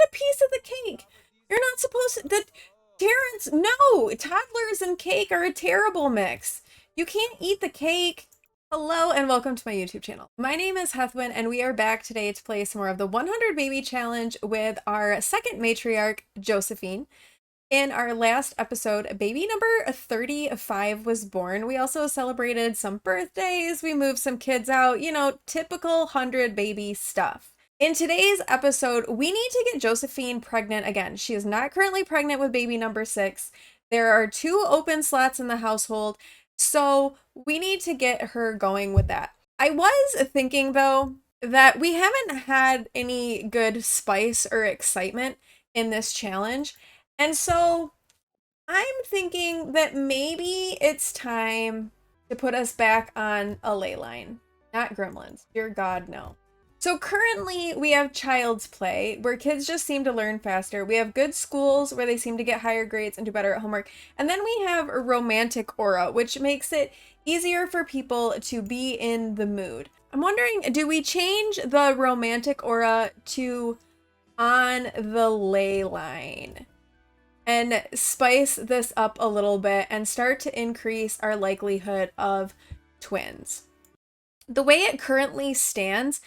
a piece of the cake. You're not supposed to. Terrence, no! Toddlers and cake are a terrible mix. You can't eat the cake. Hello and welcome to my YouTube channel. My name is Heathwyn and we are back today to play some more of the 100 Baby Challenge with our second matriarch, Josephine. In our last episode, baby number 35 was born. We also celebrated some birthdays, we moved some kids out, you know, typical 100 baby stuff. In today's episode, we need to get Josephine pregnant again. She is not currently pregnant with baby number 6. There are 2 open slots in the household, so we need to get her going with that. I was thinking, though, that we haven't had any good spice or excitement in this challenge, and so I'm thinking that maybe it's time to put us back on a ley line. Not Gremlins. Dear God, no. So currently we have Child's Play, where kids just seem to learn faster. We have Good Schools, where they seem to get higher grades and do better at homework. And then we have Romantic Aura, which makes it easier for people to be in the mood. I'm wondering, do we change the Romantic Aura to On the Ley Line and spice this up a little bit and start to increase our likelihood of twins? The way it currently stands,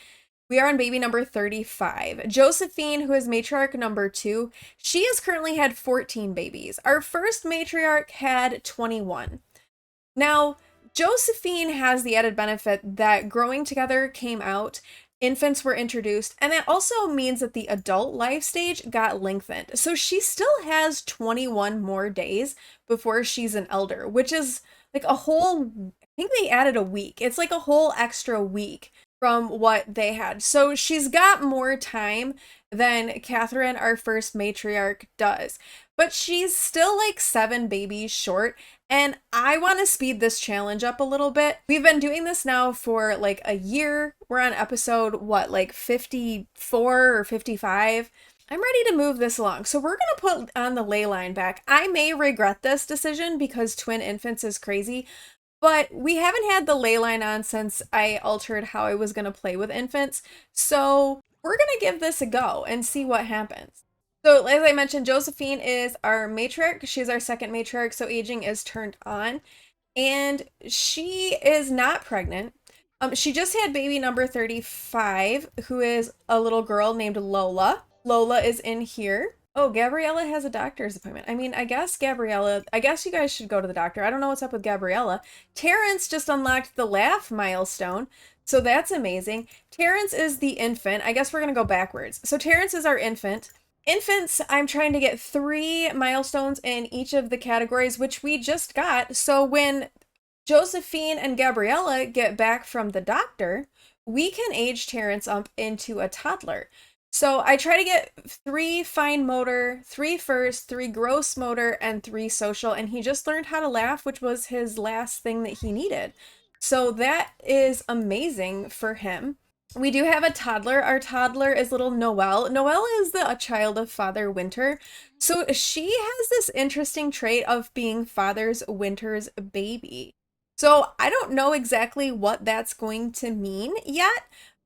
we are on baby number 35. Josephine, who is matriarch number 2, she has currently had 14 babies. Our first matriarch had 21. Now, Josephine has the added benefit that Growing Together came out, infants were introduced, and that also means that the adult life stage got lengthened. So she still has 21 more days before she's an elder, which is like a whole, I think they added a week. It's like a whole extra week from what they had. So she's got more time than Catherine, our first matriarch, does. But she's still like 7 babies short, and I want to speed this challenge up a little bit. We've been doing this now for like a year. We're on episode, what, like 54 or 55? I'm ready to move this along. So we're going to put on the ley line back. I may regret this decision because twin infants is crazy, but we haven't had the ley line on since I altered how I was going to play with infants. So we're going to give this a go and see what happens. So as I mentioned, Josephine is our matriarch. She's our second matriarch, so aging is turned on. And she is not pregnant. She just had baby number 35, who is a little girl named Lola. Lola is in here. Oh, Gabriella has a doctor's appointment. I mean, I guess you guys should go to the doctor. I don't know what's up with Gabriella. Terrence just unlocked the laugh milestone, so that's amazing. Terrence is the infant. I guess we're going to go backwards. So Terrence is our infant. Infants, I'm trying to get 3 milestones in each of the categories, which we just got. So when Josephine and Gabriella get back from the doctor, we can age Terrence up into a toddler. So I try to get 3 fine motor, 3 first, 3 gross motor, and 3 social, and he just learned how to laugh, which was his last thing that he needed. So that is amazing for him. We do have a toddler. Our toddler is little Noelle. Noelle is a child of Father Winter. So she has this interesting trait of being Father Winter's baby. So I don't know exactly what that's going to mean yet,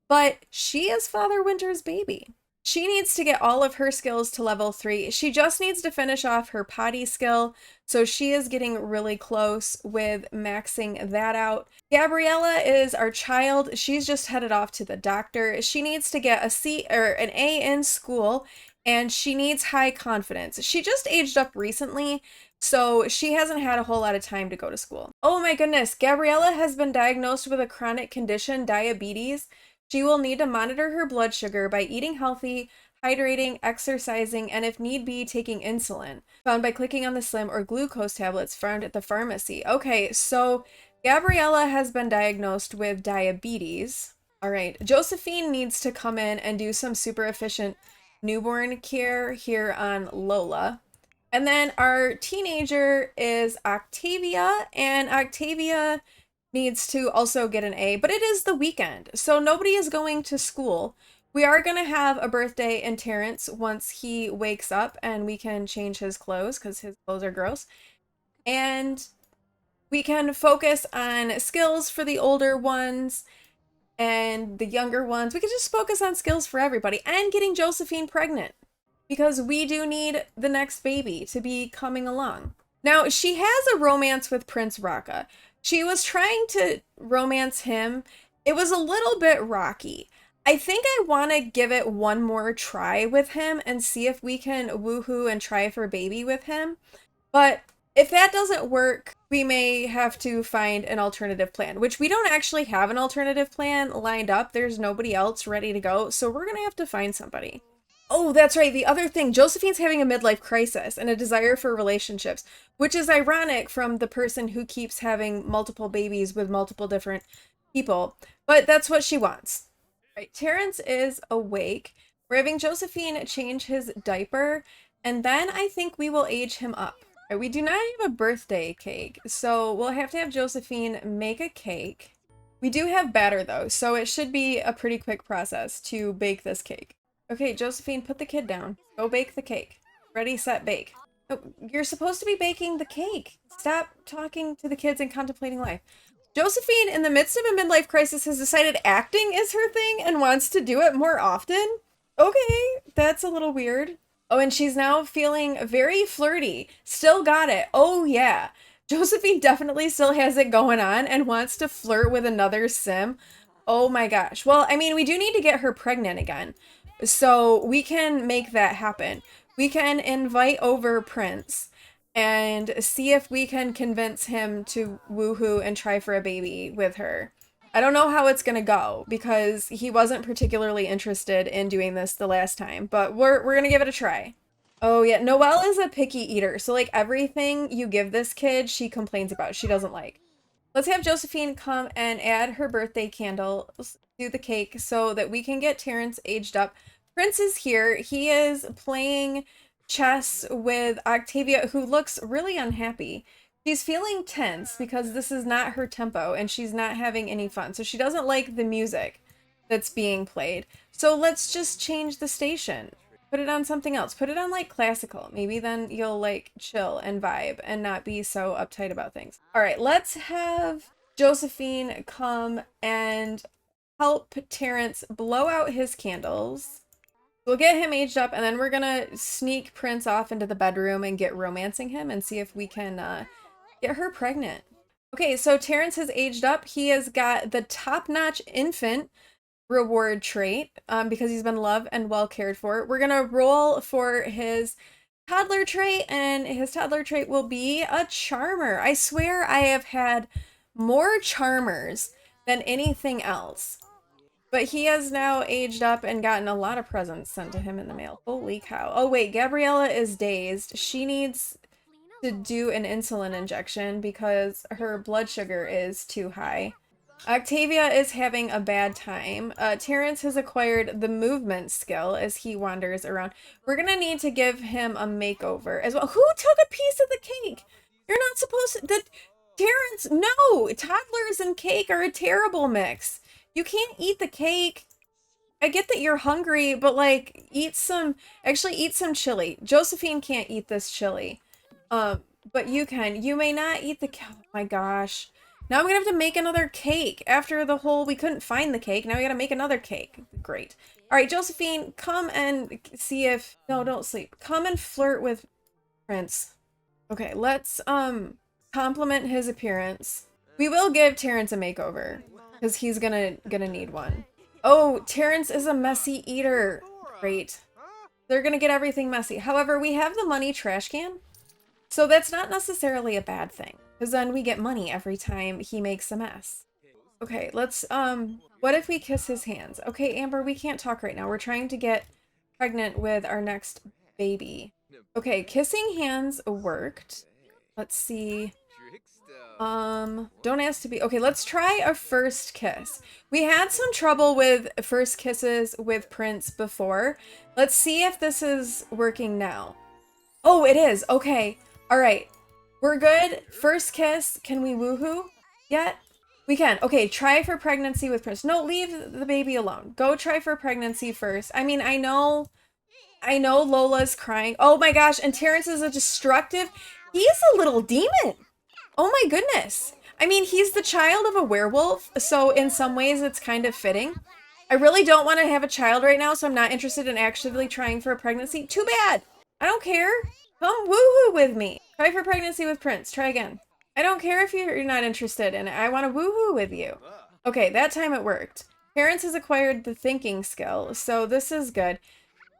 but she is Father Winter's baby. She needs to get all of her skills to level 3. She just needs to finish off her potty skill, so she is getting really close with maxing that out. Gabriella is our child. She's just headed off to the doctor. She needs to get a C or an A in school, and she needs high confidence. She just aged up recently, so she hasn't had a whole lot of time to go to school. Oh my goodness, Gabriella has been diagnosed with a chronic condition, diabetes. She will need to monitor her blood sugar by eating healthy, hydrating, exercising, and if need be, taking insulin, found by clicking on the Slim or glucose tablets found at the pharmacy. Okay, so Gabriella has been diagnosed with diabetes. All right, Josephine needs to come in and do some super efficient newborn care here on Lola. And then our teenager is Octavia, and Octavia needs to also get an A, but it is the weekend, so nobody is going to school. We are going to have a birthday in Terrence once he wakes up and we can change his clothes because his clothes are gross. And we can focus on skills for the older ones and the younger ones. We could just focus on skills for everybody and getting Josephine pregnant. because we do need the next baby to be coming along. Now, she has a romance with Prince Raka. She was trying to romance him. It was a little bit rocky. I think I want to give it one more try with him and see if we can woohoo and try for baby with him. But if that doesn't work, we may have to find an alternative plan, which we don't actually have an alternative plan lined up. There's nobody else ready to go, so we're going to have to find somebody. Oh, that's right. The other thing, Josephine's having a midlife crisis and a desire for relationships, which is ironic from the person who keeps having multiple babies with multiple different people. But that's what she wants. Right. Terrence is awake. We're having Josephine change his diaper, and then I think we will age him up. Right, we do not have a birthday cake, so we'll have to have Josephine make a cake. We do have batter though, so it should be a pretty quick process to bake this cake. Okay, Josephine, put the kid down. Go bake the cake. Ready, set, bake. Oh, you're supposed to be baking the cake. Stop talking to the kids and contemplating life. Josephine, in the midst of a midlife crisis, has decided acting is her thing and wants to do it more often. Okay, that's a little weird. Oh, and she's now feeling very flirty. Still got it. Oh, yeah. Josephine definitely still has it going on and wants to flirt with another sim. Oh my gosh. Well, I mean, we do need to get her pregnant again. So we can make that happen. We can invite over Prince and see if we can convince him to woohoo and try for a baby with her. I don't know how it's gonna go because he wasn't particularly interested in doing this the last time, but we're gonna give it a try. Oh yeah, Noelle is a picky eater, so like everything you give this kid, she complains about. She doesn't like. Let's have Josephine come and add her birthday candles to the cake so that we can get Terrence aged up. Prince is here. He is playing chess with Octavia, who looks really unhappy. She's feeling tense because this is not her tempo and she's not having any fun. So she doesn't like the music that's being played. So let's just change the station. Put it on something else. Put it on like classical. Maybe then you'll like chill and vibe and not be so uptight about things. All right, let's have Josephine come and help Terrence blow out his candles. We'll get him aged up and then we're gonna sneak Prince off into the bedroom and get romancing him and see if we can get her pregnant. Okay, so Terrence has aged up. He has got the top-notch infant reward trait because he's been loved and well cared for. We're gonna roll for his toddler trait, and his toddler trait will be a charmer. I swear I have had more charmers than anything else. But he has now aged up and gotten a lot of presents sent to him in the mail. Holy cow. Oh wait, Gabriella is dazed. She needs to do an insulin injection because her blood sugar is too high. Octavia is having a bad time. Terrence has acquired the movement skill as he wanders around. We're gonna need to give him a makeover as well. Who took a piece of the cake? You're not supposed to. Terrence, no! Toddlers and cake are a terrible mix. You can't eat the cake. I get that you're hungry, but like, eat some chili. Josephine can't eat this chili. But you can. You may not eat the oh my gosh. Now I'm gonna have to make another cake after the whole we couldn't find the cake. Now we gotta make another cake. Great. All right, Josephine, come and see if no, don't sleep. Come and flirt with Prince. Okay, let's compliment his appearance. We will give Terrence a makeover because he's gonna need one. Oh, Terrence is a messy eater. Great. They're gonna get everything messy. However, we have the money trash can. So that's not necessarily a bad thing, because then we get money every time he makes a mess. Okay, let's, what if we kiss his hands? Okay, Amber, we can't talk right now. We're trying to get pregnant with our next baby. Okay, kissing hands worked. Let's see. Don't ask to be, okay, let's try a first kiss. We had some trouble with first kisses with Prince before. Let's see if this is working now. Oh, it is, okay. All right, we're good. First kiss. Can we woohoo yet? We can. Okay, try for pregnancy with Prince. No, leave the baby alone. Go try for pregnancy first. I mean, I know Lola's crying. Oh my gosh, and Terrence is a destructive. He's a little demon. Oh my goodness. I mean, he's the child of a werewolf, so in some ways it's kind of fitting. I really don't want to have a child right now, so I'm not interested in actively trying for a pregnancy. Too bad. I don't care. Come woohoo with me. Try for pregnancy with Prince. Try again. I don't care if you're not interested in it. I want to woohoo with you. Okay, that time it worked. Terrence has acquired the thinking skill, so this is good.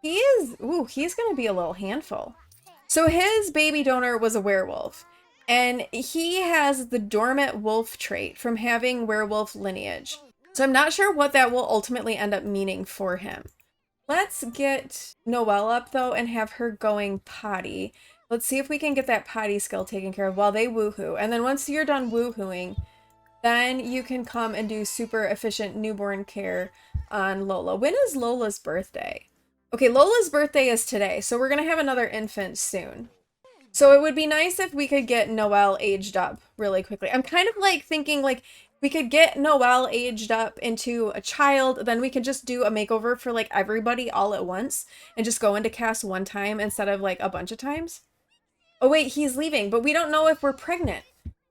He's gonna be a little handful. So his baby donor was a werewolf, and he has the dormant wolf trait from having werewolf lineage. So I'm not sure what that will ultimately end up meaning for him. Let's get Noelle up though and have her going potty. Let's see if we can get that potty skill taken care of while they woohoo. And then once you're done woohooing, then you can come and do super efficient newborn care on Lola. When is Lola's birthday? Okay, Lola's birthday is today, so we're going to have another infant soon. So it would be nice if we could get Noelle aged up really quickly. I'm kind of like thinking like we could get Noelle aged up into a child, then we could just do a makeover for like everybody all at once and just go into cast one time instead of like a bunch of times. Oh wait, he's leaving, but we don't know if we're pregnant.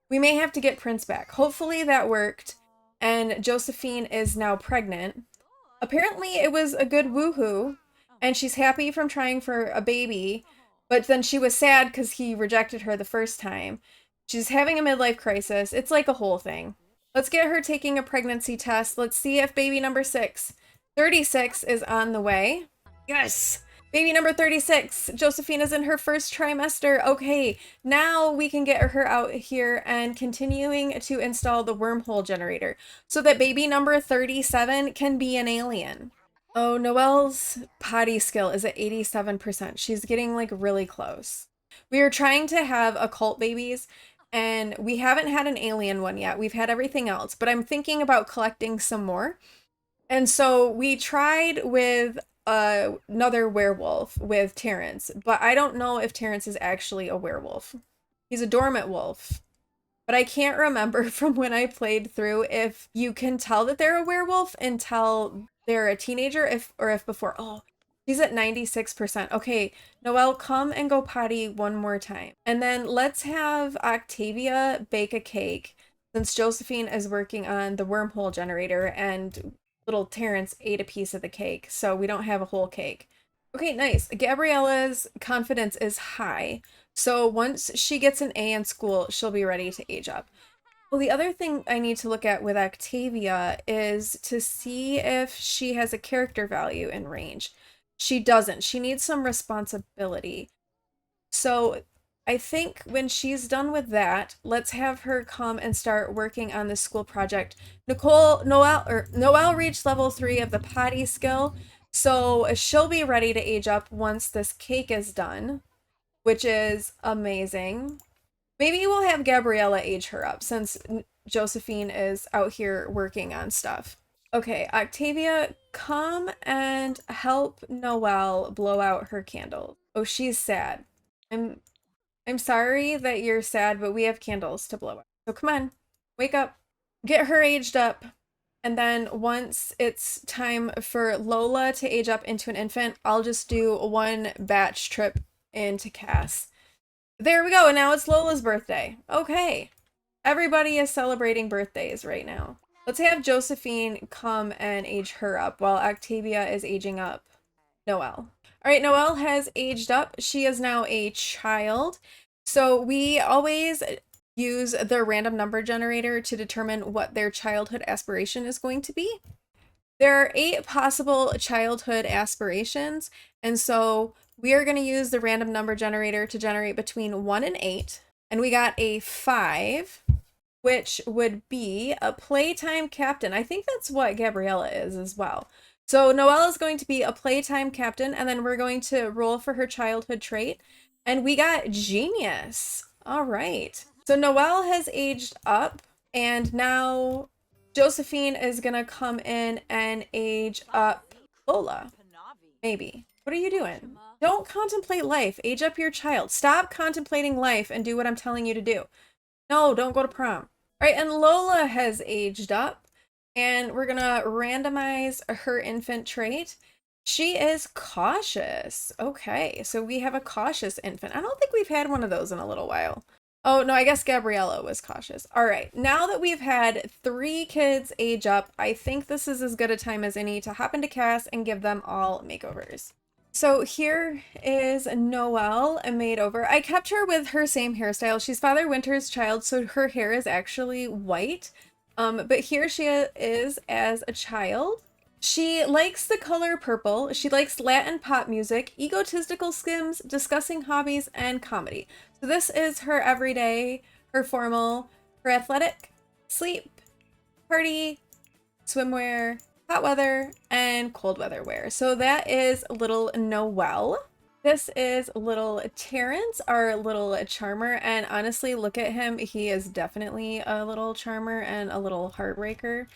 We may have to get Prince back. Hopefully that worked and Josephine is now pregnant. Apparently it was a good woohoo and she's happy from trying for a baby, but then she was sad because he rejected her the first time. She's having a midlife crisis. It's like a whole thing. Let's get her taking a pregnancy test. Let's see if baby number 36 is on the way. Yes! Baby number 36. Josephine is in her first trimester. Okay, now we can get her out here and continuing to install the wormhole generator so that baby number 37 can be an alien. Oh, Noelle's potty skill is at 87%. She's getting like really close. We are trying to have occult babies and we haven't had an alien one yet. We've had everything else, but I'm thinking about collecting some more. And so we tried with another werewolf with Terrence, but I don't know if Terrence is actually a werewolf. He's a dormant wolf. But I can't remember from when I played through if you can tell that they're a werewolf until they're a teenager or if before. Oh, she's at 96%. Okay, Noelle, come and go potty one more time. And then let's have Octavia bake a cake since Josephine is working on the wormhole generator and little Terrence ate a piece of the cake, so we don't have a whole cake. Okay, nice. Gabriella's confidence is high. So once she gets an A in school, she'll be ready to age up. Well, the other thing I need to look at with Octavia is to see if she has a character value in range. She doesn't. She needs some responsibility. So I think when she's done with that, let's have her come and start working on this school project. Noelle reached level 3 of the potty skill, so she'll be ready to age up once this cake is done, which is amazing. Maybe we'll have Gabriella age her up since Josephine is out here working on stuff. Okay, Octavia, come and help Noelle blow out her candle. Oh, she's sad. I'm sorry that you're sad, but we have candles to blow out. So come on, wake up, get her aged up. And then once it's time for Lola to age up into an infant, I'll just do one batch trip into Cass. There we go. And now it's Lola's birthday. Okay. Everybody is celebrating birthdays right now. Let's have Josephine come and age her up while Octavia is aging up Noelle. All right, Noelle has aged up. She is now a child. So we always use the random number generator to determine what their childhood aspiration is going to be. There are 8 possible childhood aspirations, and so we are going to use the random number generator to generate between 1 and 8, and we got a 5, which would be a playtime captain. I think that's what Gabriella is as well. So Noelle is going to be a playtime captain, and then we're going to roll for her childhood trait, and we got genius. All right. So Noelle has aged up, and now Josephine is gonna come in and age up Lola. Maybe. What are you doing? Don't contemplate life. Age up your child. Stop contemplating life and do what I'm telling you to do. No, don't go to prom. All right, and Lola has aged up, and we're gonna randomize her infant trait. She is cautious. Okay, so we have a cautious infant. I don't think we've had one of those in a little while. Oh, no, I guess Gabriella was cautious. All right, now that we've had 3 kids age up, I think this is as good a time as any to hop into Cass and give them all makeovers. So here is Noelle, a makeover. I kept her with her same hairstyle. She's Father Winter's child, so her hair is actually white. But here she is as a child. She likes the color purple. She likes Latin pop music, egotistical skims, discussing hobbies, and comedy. So this is her everyday, her formal, her athletic, sleep, party, swimwear, hot weather, and cold weather wear. So that is little Noelle. This is little Terrence, our little charmer, and honestly, look at him. He is definitely a little charmer and a little heartbreaker.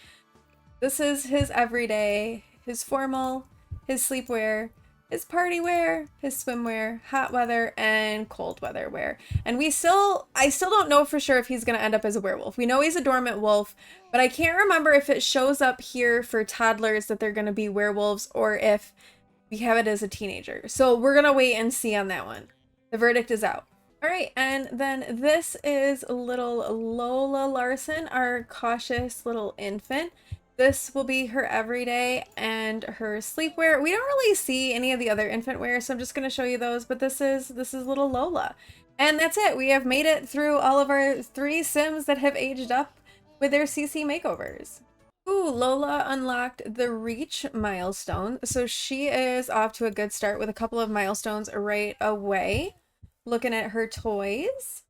This is his everyday, his formal, his sleepwear, his party wear, his swimwear, hot weather, and cold weather wear. And I still don't know for sure if he's gonna end up as a werewolf. We know he's a dormant wolf, but I can't remember if it shows up here for toddlers that they're gonna be werewolves or if we have it as a teenager. So we're gonna wait and see on that one. The verdict is out. All right, and then this is little Lola Larson, our cautious little infant. This will be her everyday and her sleepwear. We don't really see any of the other infant wear, so I'm just going to show you those, but this is little Lola. And that's it. We have made it through all of our 3 Sims that have aged up with their CC makeovers. Ooh, Lola unlocked the Reach milestone, so she is off to a good start with a couple of milestones right away. Looking at her toys.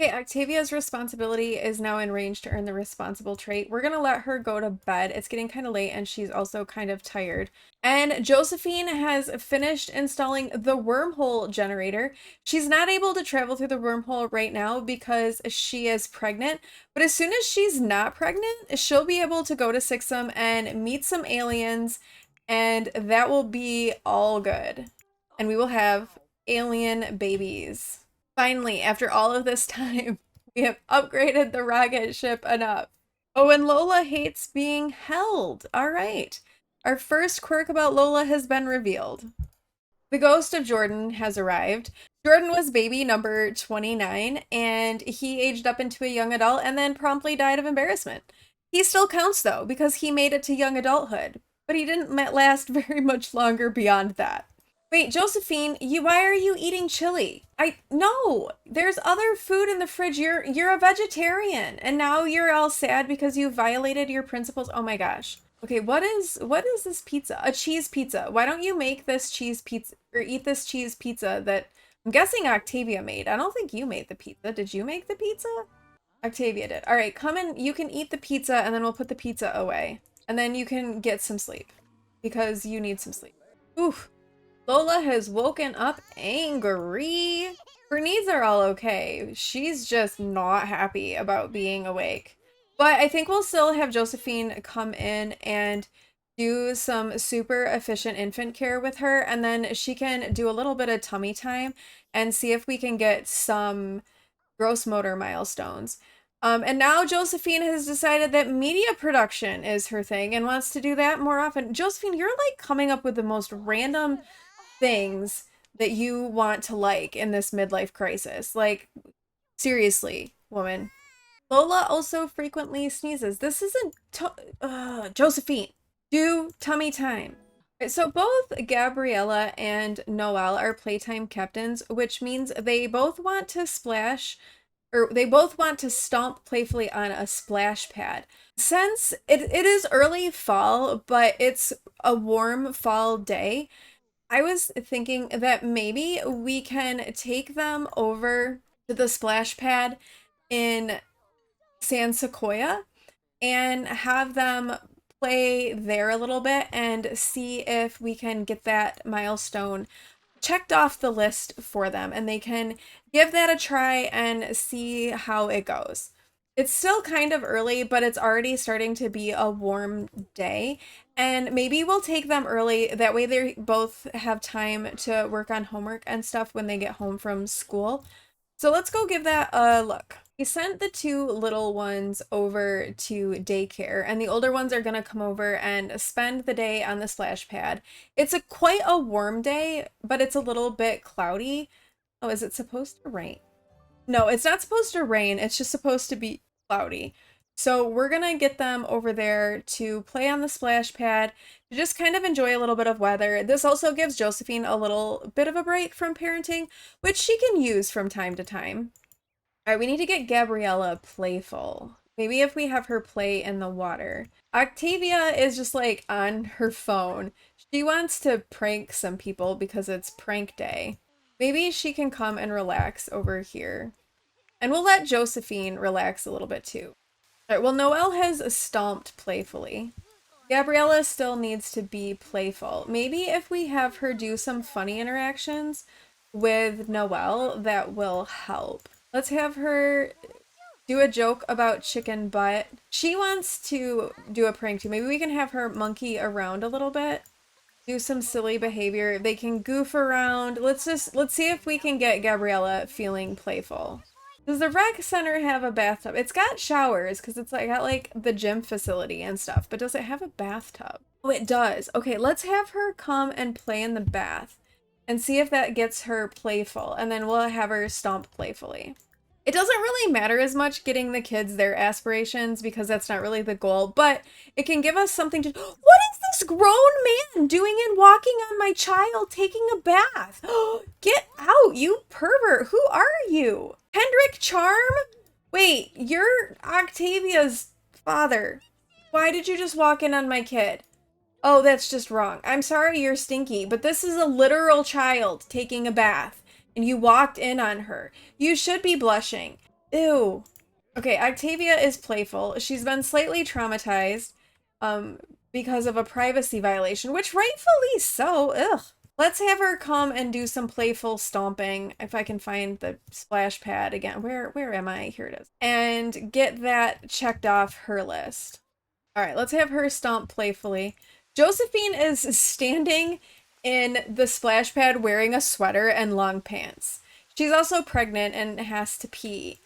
Okay, Octavia's responsibility is now in range to earn the responsible trait. We're gonna let her go to bed. It's getting kind of late and she's also kind of tired. And Josephine has finished installing the Wormhole Generator. She's not able to travel through the wormhole right now because she is pregnant, but as soon as she's not pregnant, she'll be able to go to Sixum and meet some aliens, and that will be all good. And we will have alien babies. Finally, after all of this time, we have upgraded the rocket ship enough. Oh, and Lola hates being held. All right. Our first quirk about Lola has been revealed. The ghost of Jordan has arrived. Jordan was baby number 29, and he aged up into a young adult and then promptly died of embarrassment. He still counts, though, because he made it to young adulthood, but he didn't last very much longer beyond that. Wait, Josephine, why are you eating chili? No, there's other food in the fridge. You're a vegetarian, and now you're all sad because you violated your principles. Oh my gosh. Okay, what is this pizza? A cheese pizza. Why don't you make this cheese pizza or eat this cheese pizza that I'm guessing Octavia made? I don't think you made the pizza. Did you make the pizza? Octavia did. All right, come in. You can eat the pizza and then we'll put the pizza away. And then you can get some sleep because you need some sleep. Oof. Lola has woken up angry. Her needs are all okay. She's just not happy about being awake. But I think we'll still have Josephine come in and do some super efficient infant care with her, and then she can do a little bit of tummy time and see if we can get some gross motor milestones. And now Josephine has decided that media production is her thing and wants to do that more often. Josephine, you're like coming up with the most random things that you want to like in this midlife crisis. Like, seriously, woman. Lola also frequently sneezes. This isn't Josephine. Do tummy time. So both Gabriella and Noelle are playtime captains, which means they both want to they both want to stomp playfully on a splash pad. Since it is early fall, but it's a warm fall day, I was thinking that maybe we can take them over to the splash pad in San Sequoia and have them play there a little bit and see if we can get that milestone checked off the list for them, and they can give that a try and see how it goes. It's still kind of early, but it's already starting to be a warm day, and maybe we'll take them early. That way they both have time to work on homework and stuff when they get home from school. So let's go give that a look. We sent the 2 little ones over to daycare, and the older ones are gonna come over and spend the day on the splash pad. It's quite a warm day, but it's a little bit cloudy. Oh, is it supposed to rain? No, it's not supposed to rain. It's just supposed to be cloudy. So we're gonna get them over there to play on the splash pad, to just kind of enjoy a little bit of weather. This also gives Josephine a little bit of a break from parenting, which she can use from time to time. All right, we need to get Gabriella playful. Maybe if we have her play in the water. Octavia is just like on her phone. She wants to prank some people because it's prank day. Maybe she can come and relax over here. And we'll let Josephine relax a little bit too. All right, well, Noelle has stomped playfully. Gabriella still needs to be playful. Maybe if we have her do some funny interactions with Noelle, that will help. Let's have her do a joke about chicken butt. She wants to do a prank too. Maybe we can have her monkey around a little bit, do some silly behavior. They can goof around. Let's see if we can get Gabriella feeling playful. Does the rec center have a bathtub? It's got showers because it's like got like the gym facility and stuff, but does it have a bathtub? Oh, it does. Okay, let's have her come and play in the bath and see if that gets her playful, and then we'll have her stomp playfully. It doesn't really matter as much getting the kids their aspirations because that's not really the goal, but it can give us something to. What is this grown man doing and walking on my child taking a bath? Get out, you pervert. Who are you? Hendrik Charm? Wait, you're Octavia's father. Why did you just walk in on my kid? Oh, that's just wrong. I'm sorry you're stinky, but this is a literal child taking a bath, and you walked in on her. You should be blushing. Ew. Okay, Octavia is playful. She's been slightly traumatized because of a privacy violation, which rightfully so. Ugh. Let's have her come and do some playful stomping. If I can find the splash pad again. Where am I? Here it is. And get that checked off her list. All right, let's have her stomp playfully. Josephine is standing in the splash pad wearing a sweater and long pants. She's also pregnant and has to pee.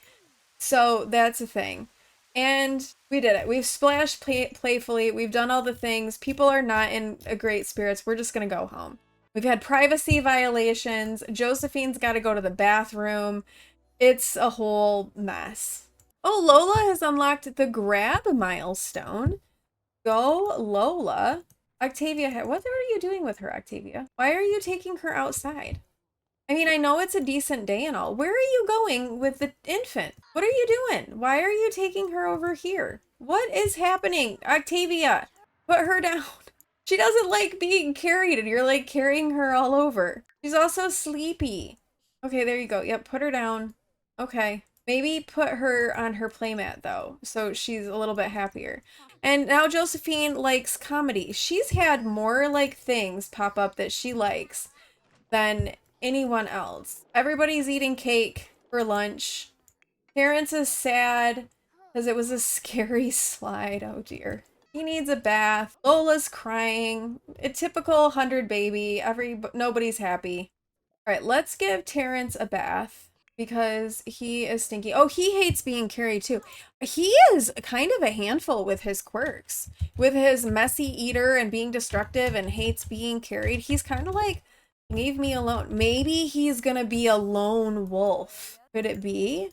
So that's a thing. And we did it. We've splashed playfully. We've done all the things. People are not in a great spirits. We're just going to go home. We've had privacy violations. Josephine's got to go to the bathroom. It's a whole mess. Oh, Lola has unlocked the grab milestone. Go, Lola. Octavia, what are you doing with her, Octavia? Why are you taking her outside? I mean, I know it's a decent day and all. Where are you going with the infant? What are you doing? Why are you taking her over here? What is happening? Octavia, put her down. She doesn't like being carried and you're like carrying her all over. She's also sleepy. Okay, there you go. Yep, put her down. Okay. Maybe put her on her playmat though, so she's a little bit happier. And now Josephine likes comedy. She's had more like things pop up that she likes than anyone else. Everybody's eating cake for lunch. Terrence is sad because it was a scary slide. Oh dear. He needs a bath. Lola's crying. A typical 100 baby. Nobody's happy. All right, let's give Terrence a bath because he is stinky. Oh, he hates being carried too. He is kind of a handful with his quirks. With his messy eater and being destructive and hates being carried. He's kind of like, leave me alone. Maybe he's gonna be a lone wolf. Could it be?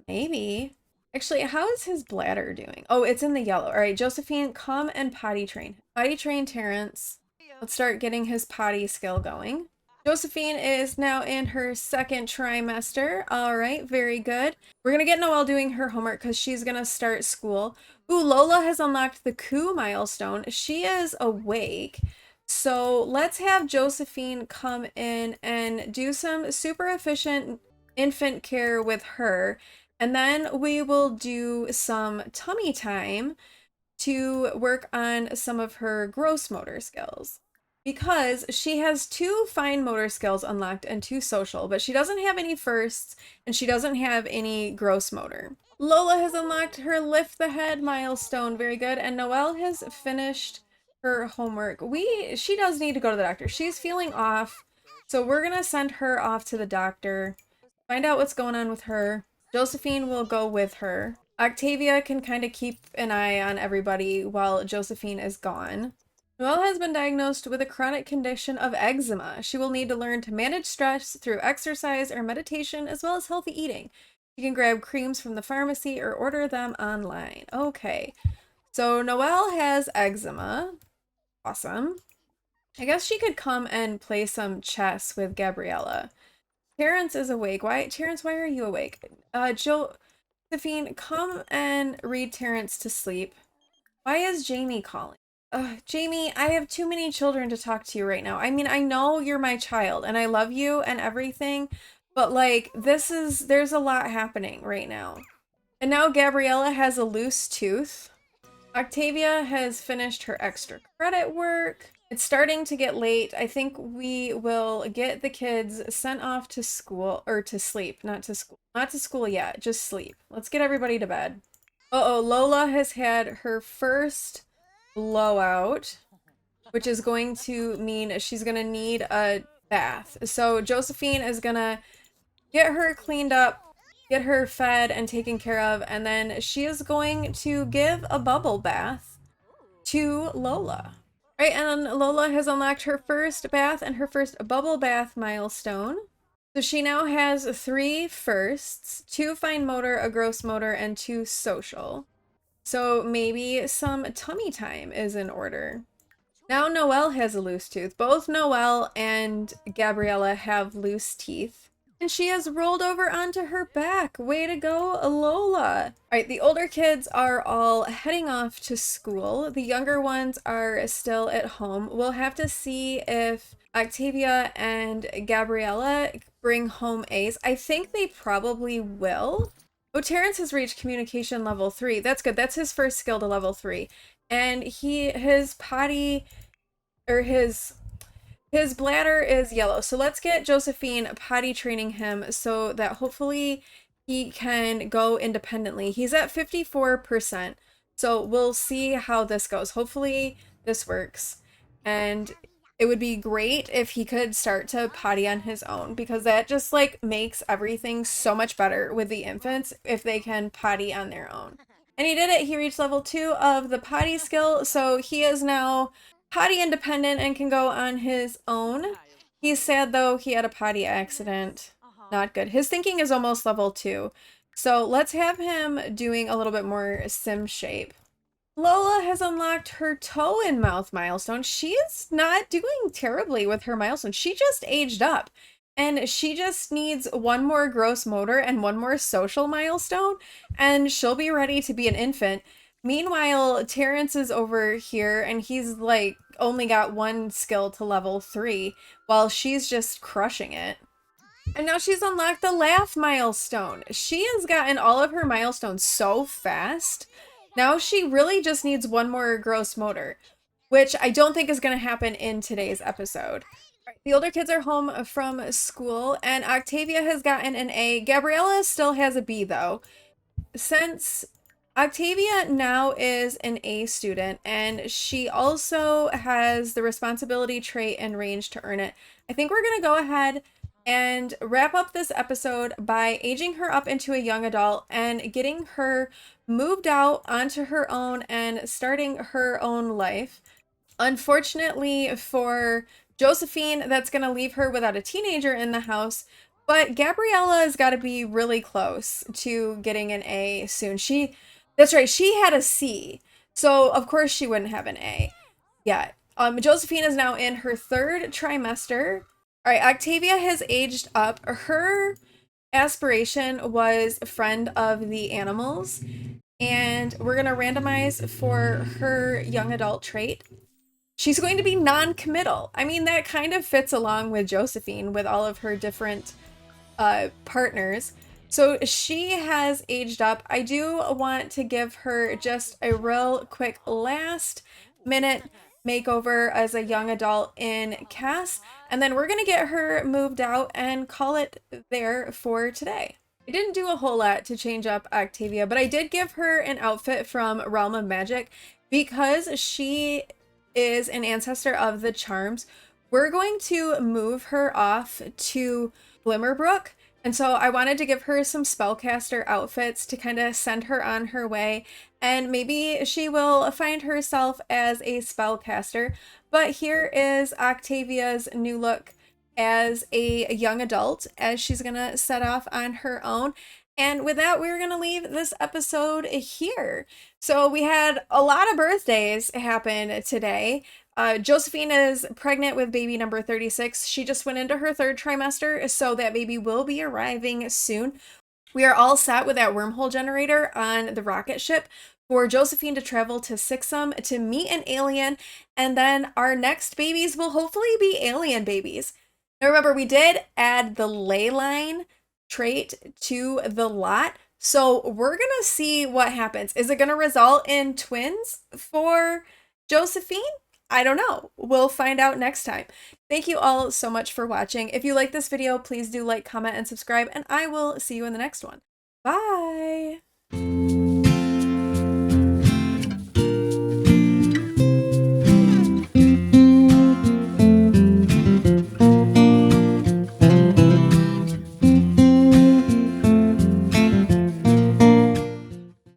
Maybe. Actually, how is his bladder doing? Oh, it's in the yellow. All right, Josephine, come and potty train. Potty train Terrence. Let's start getting his potty skill going. Josephine is now in her second trimester. All right, very good. We're going to get Noelle doing her homework because she's going to start school. Ooh, Lola has unlocked the coup milestone. She is awake. So let's have Josephine come in and do some super efficient infant care with her. And then we will do some tummy time to work on some of her gross motor skills. Because she has 2 fine motor skills unlocked and 2 social, but she doesn't have any firsts and she doesn't have any gross motor. Lola has unlocked her lift the head milestone, very good, and Noelle has finished her homework. She does need to go to the doctor. She's feeling off, so we're gonna send her off to the doctor, find out what's going on with her. Josephine will go with her. Octavia can kind of keep an eye on everybody while Josephine is gone. Noelle has been diagnosed with a chronic condition of eczema. She will need to learn to manage stress through exercise or meditation as well as healthy eating. You can grab creams from the pharmacy or order them online. Okay. So Noelle has eczema. Awesome. I guess she could come and play some chess with Gabriella. Terrence is awake. Terrence, why are you awake? Josephine, come and read Terrence to sleep. Why is Jamie calling? Jamie, I have too many children to talk to you right now. I mean, I know you're my child and I love you and everything, but like, there's a lot happening right now. And now Gabriella has a loose tooth. Octavia has finished her extra credit work. It's starting to get late. I think we will get the kids sent off to school, or to sleep, not to school. Not to school yet, just sleep. Let's get everybody to bed. Uh-oh, Lola has had her first blowout, which is going to mean she's going to need a bath. So Josephine is going to get her cleaned up, get her fed and taken care of, and then she is going to give a bubble bath to Lola. Right, and Lola has unlocked her first bath and her first bubble bath milestone. So she now has 3 firsts, 2 fine motor, a gross motor, and 2 social. So maybe some tummy time is in order. Now Noelle has a loose tooth. Both Noelle and Gabriella have loose teeth. And she has rolled over onto her back. Way to go, Lola. All right, the older kids are all heading off to school. The younger ones are still at home. We'll have to see if Octavia and Gabriella bring home A's. I think they probably will. Oh, Terrence has reached communication level 3. That's good. That's his first skill to level 3. And his potty, or his bladder is yellow. So let's get Josephine potty training him so that hopefully he can go independently. He's at 54%. So we'll see how this goes. Hopefully this works. And it would be great if he could start to potty on his own, because that just like makes everything so much better with the infants if they can potty on their own. And he did it. He reached level 2 of the potty skill. So he is now potty independent and can go on his own. He's sad though, he had a potty accident. Not good. His thinking is almost level 2. So let's have him doing a little bit more sim shape. Lola has unlocked her toe in mouth milestone. She is not doing terribly with her milestone. She just aged up. And she just needs 1 more gross motor and 1 more social milestone, and she'll be ready to be an infant. Meanwhile, Terrence is over here and he's like only got 1 skill to level 3 while she's just crushing it. And now she's unlocked the laugh milestone. She has gotten all of her milestones so fast. Now she really just needs 1 more gross motor, which I don't think is going to happen in today's episode. The older kids are home from school and Octavia has gotten an A. Gabriella still has a B though. Since Octavia now is an A student and she also has the responsibility trait and range to earn it, I think we're going to go ahead and wrap up this episode by aging her up into a young adult and getting her moved out onto her own and starting her own life. Unfortunately for Josephine, that's going to leave her without a teenager in the house, but Gabriella's got to be really close to getting an A soon. That's right, she had a C, so of course she wouldn't have an A yet. Josephine is now in her 3rd trimester. All right, Octavia has aged up. Her aspiration was friend of the animals, and we're going to randomize for her young adult trait. She's going to be non-committal. I mean, that kind of fits along with Josephine with all of her different partners. So she has aged up. I do want to give her just a real quick last minute makeover as a young adult in Cass, and then we're gonna get her moved out and call it there for today. I didn't do a whole lot to change up Octavia, but I did give her an outfit from Realm of Magic because she is an ancestor of the charms. We're going to move her off to Glimmerbrook, and so I wanted to give her some spellcaster outfits to kind of send her on her way, and maybe she will find herself as a spellcaster. But here is Octavia's new look as a young adult, as she's gonna set off on her own. And with that, we're going to leave this episode here. So we had a lot of birthdays happen today. Josephine is pregnant with baby number 36. She just went into her third trimester, so that baby will be arriving soon. We are all set with that wormhole generator on the rocket ship for Josephine to travel to Sixum to meet an alien, and then our next babies will hopefully be alien babies. Now remember, we did add the ley line trait to the lot, so we're gonna see what happens. Is it gonna result in twins for Josephine? I don't know. We'll find out next time. Thank you all so much for watching. If you like this video, please do like, comment, and subscribe, and I will see you in the next one. Bye!